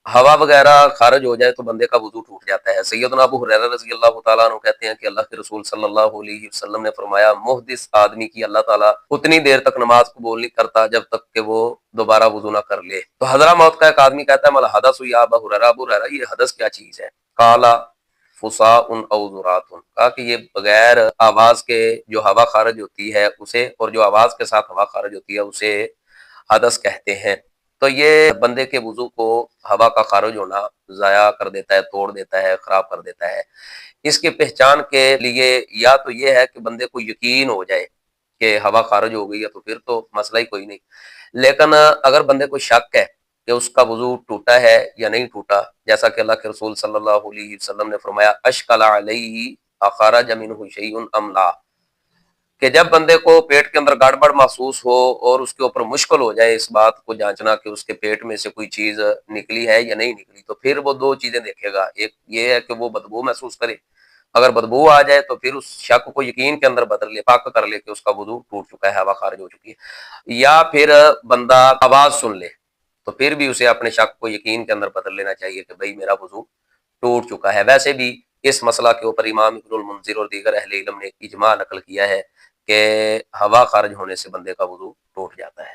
ہوا وغیرہ خارج ہو جائے تو بندے کا وضو ٹوٹ جاتا ہے۔ سیدنا ابو ہریرہ رضی اللہ تعالیٰ عنہ کہتے ہیں کہ اللہ کے رسول صلی اللہ علیہ وسلم نے فرمایا محدث آدمی کی اللہ تعالیٰ اتنی دیر تک نماز قبول نہیں کرتا جب تک کہ وہ دوبارہ وضو نہ کر لے۔ تو حضرہ موت کا ایک آدمی کہتا ہے مل حدث یا ابا ہریرہ، ابو ہریرہ یہ حدث کیا چیز ہے؟ قالا فساء او ذرات، کہا کہ یہ بغیر آواز کے جو ہوا خارج ہوتی ہے اسے، اور جو آواز کے ساتھ ہوا خارج ہوتی ہے اسے حدث کہتے ہیں۔ تو یہ بندے کے وضو کو ہوا کا خارج ہونا ضائع کر دیتا ہے، توڑ دیتا ہے، خراب کر دیتا ہے۔ اس کی پہچان کے لیے یا تو یہ ہے کہ بندے کو یقین ہو جائے کہ ہوا خارج ہو گئی ہے تو پھر تو مسئلہ ہی کوئی نہیں، لیکن اگر بندے کو شک ہے کہ اس کا وضو ٹوٹا ہے یا نہیں ٹوٹا، جیسا کہ اللہ کے رسول صلی اللہ علیہ وسلم نے فرمایا اشکل علیہ اخرج منہ شیء ام لا، کہ جب بندے کو پیٹ کے اندر گڑبڑ محسوس ہو اور اس کے اوپر مشکل ہو جائے اس بات کو جانچنا کہ اس کے پیٹ میں سے کوئی چیز نکلی ہے یا نہیں نکلی، تو پھر وہ دو چیزیں دیکھے گا۔ ایک یہ ہے کہ وہ بدبو محسوس کرے، اگر بدبو آ جائے تو پھر اس شک کو یقین کے اندر بدل لے، پاک کر لے کہ اس کا وضو ٹوٹ چکا ہے، ہوا خارج ہو چکی ہے۔ یا پھر بندہ آواز سن لے تو پھر بھی اسے اپنے شک کو یقین کے اندر بدل لینا چاہیے کہ بھئی میرا وضو ٹوٹ چکا ہے۔ ویسے بھی اس مسئلہ کے اوپر امام ابن المنذر اور دیگر اہل علم نے اجماع نقل کیا ہے کہ ہوا خارج ہونے سے بندے کا وضو ٹوٹ جاتا ہے۔